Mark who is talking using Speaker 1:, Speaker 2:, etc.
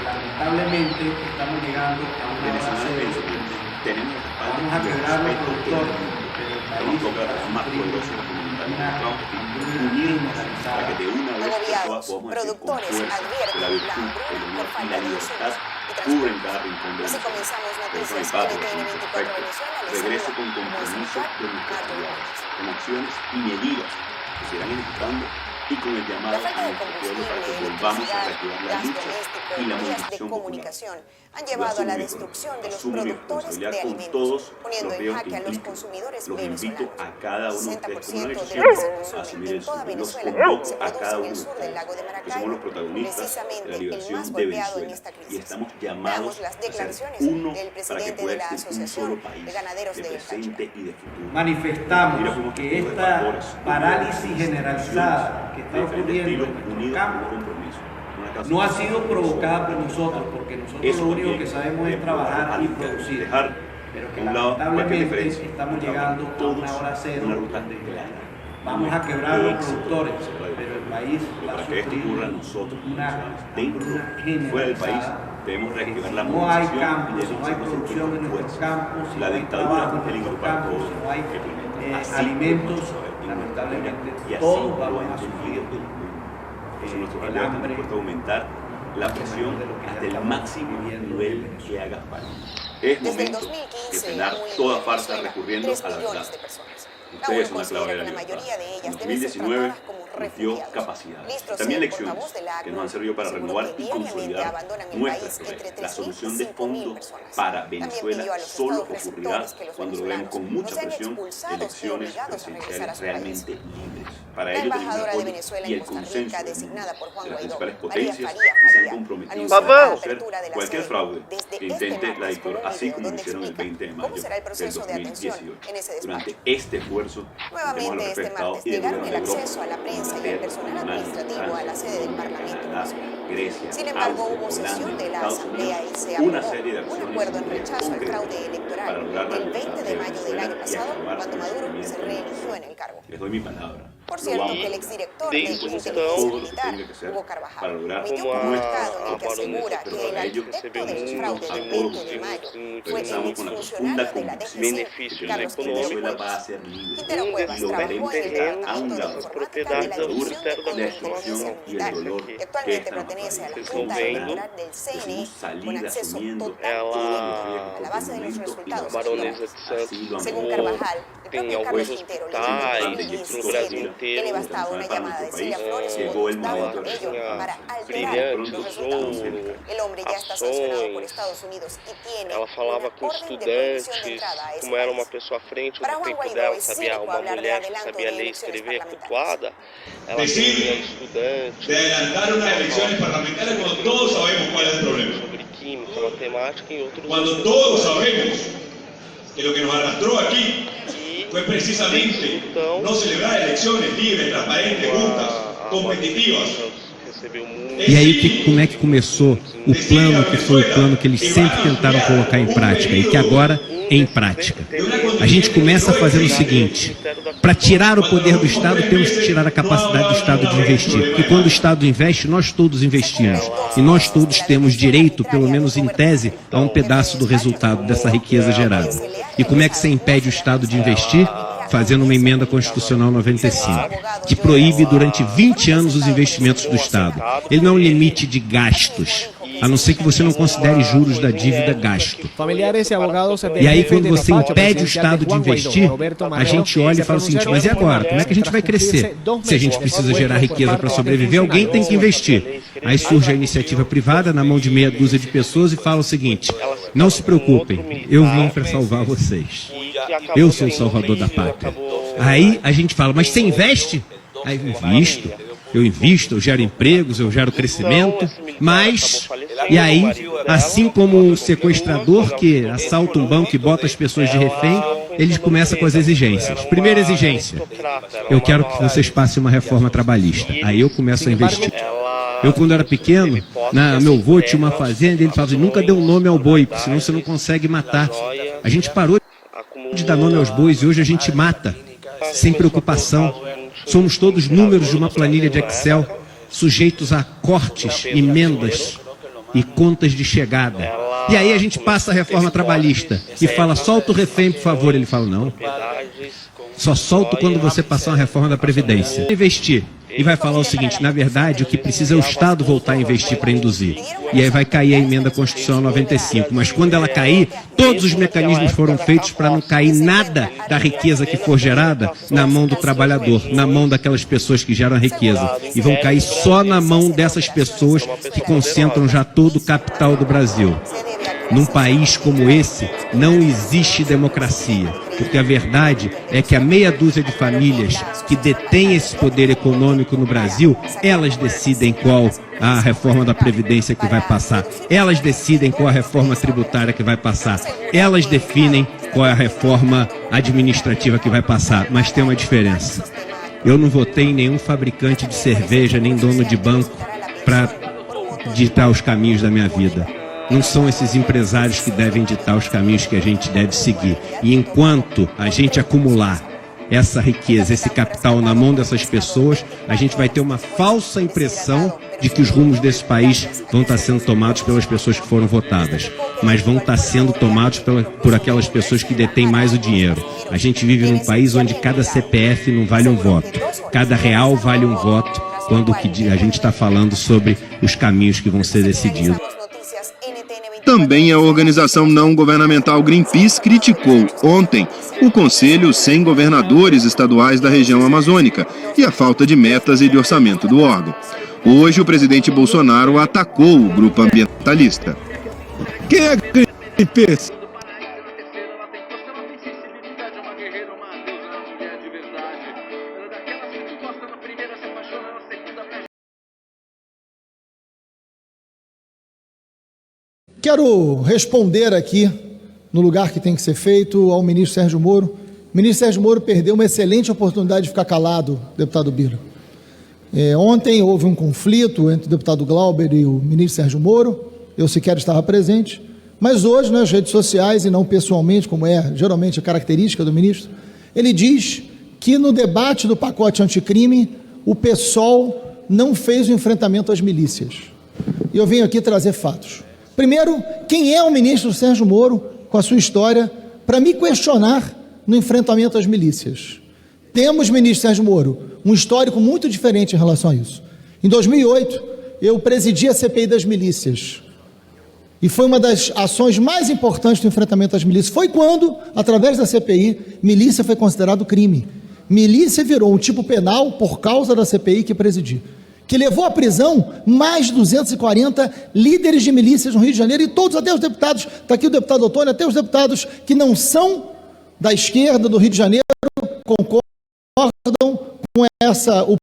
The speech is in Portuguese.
Speaker 1: Lamentablemente estamos llegando a una hora cero. Vamos a quebrar los productores, pero el país
Speaker 2: Agobiados, productores advierten la hambruna por falta de insumos y transporte. Así comenzamos noticias NTN 24 Venezuela.
Speaker 3: Regreso con compromiso de nuestras ciudades, con acciones y medidas que se irán ejecutando y con el llamado a nuestro pueblo para que volvamos a reactivar la lucha y la movilización
Speaker 2: comunicación han llevado a la destrucción de los productores de alimentos, poniendo en jaque a los consumidores venezolanos.
Speaker 3: A cada uno de ustedes como una
Speaker 2: 60% de
Speaker 3: elección
Speaker 2: lo que se
Speaker 3: a
Speaker 2: consume
Speaker 3: asumir
Speaker 2: en
Speaker 3: el
Speaker 2: toda
Speaker 3: sur. Los
Speaker 2: Venezuela
Speaker 3: convoco
Speaker 2: se
Speaker 3: a
Speaker 2: produce
Speaker 3: cada
Speaker 2: en
Speaker 3: uno
Speaker 2: el
Speaker 3: de
Speaker 2: sur del lago de
Speaker 3: ustedes, que somos los
Speaker 2: Maracaibo,
Speaker 3: protagonistas de la
Speaker 2: precisamente el
Speaker 3: liberación
Speaker 2: más
Speaker 3: de
Speaker 2: golpeado en
Speaker 3: Venezuela.
Speaker 2: esta
Speaker 3: Y
Speaker 2: crisis.
Speaker 3: estamos llamados
Speaker 2: Veamos las
Speaker 3: a ser
Speaker 2: declaraciones
Speaker 3: uno
Speaker 2: del
Speaker 3: para que
Speaker 2: presidente de
Speaker 3: pueda
Speaker 2: la
Speaker 3: existir un
Speaker 2: Asociación
Speaker 3: solo país
Speaker 2: de Ganaderos
Speaker 3: de
Speaker 2: de
Speaker 3: presente
Speaker 2: Táchira.
Speaker 3: y de futuro.
Speaker 1: Manifestamos que esta parálisis generalizada que está ocurriendo en nuestro campo no ha sido provocada por nosotros, porque nosotros lo único que sabemos es trabajar y producir. Pero que lamentablemente estamos llegando a una hora cero donde vamos a quebrar los productores, pero el país va a sufrir una hambruna
Speaker 3: fuera del país
Speaker 1: generalizada.
Speaker 3: debemos reactivar la
Speaker 1: No hay
Speaker 3: movilización
Speaker 1: campos,
Speaker 3: y
Speaker 1: no hay producción en nuestros campos,
Speaker 3: la
Speaker 1: no hay
Speaker 3: dictadura
Speaker 1: trabajo en
Speaker 3: es peligro
Speaker 1: nuestros
Speaker 3: para
Speaker 1: campos,
Speaker 3: todos.
Speaker 1: no hay alimentos, lamentablemente todos vamos a sufrir
Speaker 3: Por eso nuestros
Speaker 1: el
Speaker 3: aliados han
Speaker 1: hambre
Speaker 3: dispuesto a aumentar la presión hasta el máximo nivel que haga falta. Es
Speaker 2: Desde el
Speaker 3: momento
Speaker 2: 2015,
Speaker 3: de frenar
Speaker 2: muy
Speaker 3: toda
Speaker 2: en
Speaker 3: farsa
Speaker 2: Venezuela,
Speaker 3: recurriendo
Speaker 2: 3
Speaker 3: a la verdad.
Speaker 2: millones de personas. La
Speaker 3: Ustedes
Speaker 2: ONU
Speaker 3: son la clave de
Speaker 2: considera
Speaker 3: la
Speaker 2: que la
Speaker 3: libertad.
Speaker 2: mayoría de ellas
Speaker 3: En
Speaker 2: deben ser
Speaker 3: 2019
Speaker 2: tratadas como
Speaker 3: nos dio
Speaker 2: refugiados.
Speaker 3: capacidades,
Speaker 2: Ministro
Speaker 3: también
Speaker 2: Cid,
Speaker 3: lecciones
Speaker 2: portavoz de la
Speaker 3: que
Speaker 2: ACNUR,
Speaker 3: nos han servido para
Speaker 2: aseguró
Speaker 3: renovar
Speaker 2: que
Speaker 3: y
Speaker 2: diariamente
Speaker 3: consolidar
Speaker 2: abandonan el
Speaker 3: nuestras
Speaker 2: país entre
Speaker 3: fronteras. La
Speaker 2: 3.000
Speaker 3: solución
Speaker 2: y
Speaker 3: de
Speaker 2: 5.000
Speaker 3: fondo
Speaker 2: personas.
Speaker 3: para
Speaker 2: También
Speaker 3: Venezuela
Speaker 2: pidió a los
Speaker 3: solo
Speaker 2: estados
Speaker 3: ocurrirá
Speaker 2: receptores que los
Speaker 3: cuando lo vean
Speaker 2: venezolanos
Speaker 3: con
Speaker 2: no
Speaker 3: mucha
Speaker 2: sean
Speaker 3: presión
Speaker 2: expulsados y
Speaker 3: elecciones
Speaker 2: obligados a regresar a
Speaker 3: presidenciales
Speaker 2: su país.
Speaker 3: realmente libres. Para
Speaker 2: La
Speaker 3: ello tenemos el
Speaker 2: embajadora de
Speaker 3: apoyo
Speaker 2: Venezuela
Speaker 3: y
Speaker 2: en
Speaker 3: el
Speaker 2: Costa
Speaker 3: consenso
Speaker 2: Rica,
Speaker 3: del mundo,
Speaker 2: designada por Juan
Speaker 3: de las
Speaker 2: Guaidó,
Speaker 3: principales
Speaker 2: María
Speaker 3: potencias
Speaker 2: Faría
Speaker 3: que se han
Speaker 2: Faría,
Speaker 3: comprometido
Speaker 2: anunció
Speaker 3: a
Speaker 2: la
Speaker 3: hacer
Speaker 2: apertura de la
Speaker 3: cualquier
Speaker 2: sede
Speaker 3: fraude
Speaker 2: desde
Speaker 3: que
Speaker 2: este
Speaker 3: intente la
Speaker 2: martes
Speaker 3: dictadura,
Speaker 2: con un
Speaker 3: así
Speaker 2: video
Speaker 3: como lo
Speaker 2: donde
Speaker 3: hicieron el
Speaker 2: explica
Speaker 3: 20 de
Speaker 2: cómo
Speaker 3: mayo
Speaker 2: será el
Speaker 3: del
Speaker 2: proceso de atención
Speaker 3: 2018.
Speaker 2: en ese
Speaker 3: Durante
Speaker 2: despacho.
Speaker 3: este esfuerzo,
Speaker 2: Nuevamente este
Speaker 3: respetado
Speaker 2: martes
Speaker 3: y del
Speaker 2: negaron
Speaker 3: gobierno
Speaker 2: el
Speaker 3: de Europa,
Speaker 2: acceso a la prensa y al
Speaker 3: Inglaterra,
Speaker 2: personal
Speaker 3: Alemania,
Speaker 2: administrativo a la sede del Parlamento
Speaker 3: Canadá,
Speaker 2: venezolano.
Speaker 3: Grecia,
Speaker 2: Sin embargo,
Speaker 3: Austria,
Speaker 2: hubo
Speaker 3: Holanda,
Speaker 2: sesión de la
Speaker 3: Estados
Speaker 2: Asamblea
Speaker 3: Unidos,
Speaker 2: y se
Speaker 3: una
Speaker 2: aprobó
Speaker 3: serie de
Speaker 2: un
Speaker 3: acciones
Speaker 2: acuerdo en rechazo al
Speaker 3: concretas
Speaker 2: fraude electoral
Speaker 3: para lograr la
Speaker 2: el
Speaker 3: libertad
Speaker 2: 20 de
Speaker 3: de
Speaker 2: mayo del
Speaker 3: Venezuela
Speaker 2: año
Speaker 3: y
Speaker 2: pasado,
Speaker 3: acabar
Speaker 2: cuando
Speaker 3: con el
Speaker 2: Maduro se
Speaker 3: sufrimiento.
Speaker 2: reeligió en el cargo.
Speaker 3: Les doy mi palabra.
Speaker 2: Por
Speaker 3: Lo
Speaker 2: cierto,
Speaker 3: vamos
Speaker 2: que el
Speaker 3: a
Speaker 2: exdirector de
Speaker 3: desde
Speaker 2: inteligencia
Speaker 3: todo lo que
Speaker 2: militar,
Speaker 3: tenga que hacer
Speaker 2: Hugo
Speaker 3: para
Speaker 2: Carvajal,
Speaker 3: lograr
Speaker 2: emitió un comunicado en el que asegura que el arquitecto del fraude del 20 de mayo fue el
Speaker 3: regresamos con la
Speaker 2: exfuncionario
Speaker 3: profunda
Speaker 2: de la
Speaker 3: convicción
Speaker 2: DGC,
Speaker 3: que
Speaker 2: Carlos Quintero
Speaker 3: Venezuela va a
Speaker 2: Cuevas.
Speaker 3: ser libre.
Speaker 2: Quintero Cuevas
Speaker 3: Y lo
Speaker 2: trabajó
Speaker 3: veremos
Speaker 2: en el
Speaker 3: dejar a un
Speaker 2: Departamento de
Speaker 3: lado
Speaker 2: Informática de la
Speaker 3: la
Speaker 2: División de
Speaker 3: destrucción
Speaker 2: Contingencia
Speaker 3: y el
Speaker 2: Militar,
Speaker 3: dolor
Speaker 2: que
Speaker 3: que
Speaker 2: actualmente
Speaker 3: esta
Speaker 2: pertenece a la
Speaker 3: masacre
Speaker 2: Junta
Speaker 3: resolverá.
Speaker 2: Electoral del CNE,
Speaker 3: Decimos salir
Speaker 2: con acceso
Speaker 3: asumiendo
Speaker 2: total
Speaker 3: todos los riesgos
Speaker 2: a la base de los
Speaker 3: por el momento y
Speaker 2: resultados
Speaker 3: la
Speaker 2: electorales.
Speaker 3: Así lo
Speaker 2: Según
Speaker 3: amerita.
Speaker 2: Carvajal, el propio Carlos Quintero le dijo en 2017 que le bastaba una llamada de Celia Flores o
Speaker 3: Llegó el
Speaker 2: Gustavo
Speaker 3: momento
Speaker 2: Cabello
Speaker 3: de
Speaker 2: para alterar los resultados. El hombre ya está sancionado por Estados Unidos y tiene
Speaker 4: Ela falava com
Speaker 2: una orden de prohibición de
Speaker 4: estudantes,
Speaker 2: entrada a ese
Speaker 4: como era uma
Speaker 2: país.
Speaker 4: pessoa à frente
Speaker 2: Para
Speaker 4: do
Speaker 2: Juan
Speaker 4: tempo
Speaker 2: Guaidó
Speaker 4: dela,
Speaker 2: es
Speaker 4: sabia,
Speaker 2: cínico
Speaker 4: uma
Speaker 2: hablar de
Speaker 4: mulher que
Speaker 2: adelanto
Speaker 4: sabia
Speaker 2: de
Speaker 4: ler e
Speaker 2: elecciones
Speaker 4: escrever
Speaker 2: parlamentarias.
Speaker 4: cultuada, ela
Speaker 5: Decir
Speaker 4: reunia estudantes,
Speaker 5: de adelantar unas elecciones parlamentarias cuando todos sabemos cuál es el problema.
Speaker 4: sobre química, matemática e outros
Speaker 5: Cuando
Speaker 4: assuntos.
Speaker 5: todos sabemos que lo que nos arrastró aquí
Speaker 4: E
Speaker 5: fue precisamente
Speaker 4: então,
Speaker 5: no celebrar elecciones libres, transparentes, justas, competitivas.
Speaker 4: recebeu muito.
Speaker 6: E aí, como é que começou o plano, que foi o plano que eles sempre tentaram colocar em prática e que agora é em prática? A gente começa fazendo o seguinte: para tirar o poder do Estado, temos que tirar a capacidade do Estado de investir. Porque quando o Estado investe, nós todos investimos. E nós todos temos direito, pelo menos em tese, a um pedaço do resultado dessa riqueza gerada. E como é que você impede o Estado de investir? Fazendo uma emenda constitucional 95, que proíbe durante 20 anos os investimentos do Estado. Ele não é um limite de gastos, a não ser que você não considere juros da dívida gasto.
Speaker 7: Familiares e abogados
Speaker 6: E aí, quando você impede o Estado de investir, a gente olha e fala o seguinte: mas e agora? Como é que a gente vai crescer? Se a gente precisa gerar riqueza para sobreviver, alguém tem que investir. Aí surge a iniciativa privada na mão de meia dúzia de pessoas e fala o seguinte: não se preocupem, eu vim para salvar vocês. Eu sou o salvador da pátria. Aí a gente fala: mas você investe? Aí eu invisto, eu gero empregos, eu gero crescimento, mas, e aí, assim como um sequestrador que assalta um banco e bota as pessoas de refém, ele começa com as exigências. Primeira exigência: eu quero que vocês passem uma reforma trabalhista. Aí eu começo a investir. Eu, quando era pequeno, meu avô tinha uma fazenda, ele falava assim: nunca dê um nome ao boi, porque senão você não consegue matar. A gente parou de dar nome aos bois e hoje a gente mata, sem preocupação. Somos todos números de uma planilha de Excel. sujeitos a cortes, emendas e contas de chegada. E aí a gente passa a reforma trabalhista e fala, solta o refém, por favor. Ele fala, não, só solto quando você passar uma reforma da Previdência. Investir. E vai falar o seguinte, na verdade, o que precisa é o Estado voltar a investir para induzir. E aí vai cair a emenda constitucional 95. Mas quando ela cair, todos os mecanismos foram feitos para não cair nada da riqueza que for gerada na mão do trabalhador, na mão daquelas pessoas que geram a riqueza. E vão cair só na mão dessas pessoas que concentram já todo o capital do Brasil. Num país como esse, não existe democracia, porque a verdade é que a meia dúzia de famílias que detêm esse poder econômico no Brasil, elas decidem qual a reforma da Previdência que vai passar, elas decidem qual a reforma tributária que vai passar, elas definem qual é a reforma administrativa que vai passar, mas tem uma diferença. Eu não votei em nenhum fabricante de cerveja, nem dono de banco, para ditar os caminhos da minha vida. Não são esses empresários que devem ditar os caminhos que a gente deve seguir. E enquanto a gente acumular essa riqueza, esse capital na mão dessas pessoas, a gente vai ter uma falsa impressão de que os rumos desse país vão estar sendo tomados pelas pessoas que foram votadas, mas vão estar sendo tomados por aquelas pessoas que detêm mais o dinheiro. A gente vive num país onde cada CPF não vale um voto, cada real vale um voto, quando a gente está falando sobre os caminhos que vão ser decididos.
Speaker 7: Também a organização não governamental Greenpeace criticou ontem o Conselho sem governadores estaduais da região amazônica e a falta de metas e de orçamento do órgão. Hoje, o presidente Bolsonaro atacou o grupo ambientalista.
Speaker 8: Quem é Greenpeace?
Speaker 9: Quero responder aqui, no lugar que tem que ser feito, ao ministro Sérgio Moro. O ministro Sérgio Moro perdeu uma excelente oportunidade de ficar calado, deputado Bira. Ontem houve um conflito entre o deputado Glauber e o ministro Sérgio Moro, eu sequer estava presente, mas hoje, nas redes sociais e não pessoalmente, como é geralmente a característica do ministro, ele diz que no debate do pacote anticrime, o PSOL não fez o enfrentamento às milícias. E eu venho aqui trazer fatos. Primeiro, quem é o ministro Sérgio Moro, com a sua história, para me questionar no enfrentamento às milícias? Temos, ministro Sérgio Moro, um histórico muito diferente em relação a isso. Em 2008, eu presidi a CPI das milícias. E foi uma das ações mais importantes do enfrentamento às milícias. Foi quando, através da CPI, milícia foi considerado crime. Milícia virou um tipo penal por causa da CPI que presidi, que levou à prisão mais de 240 líderes de milícias no Rio de Janeiro, e todos, até os deputados, está aqui o deputado Antônio, até os deputados que não são da esquerda do Rio de Janeiro, concordam com o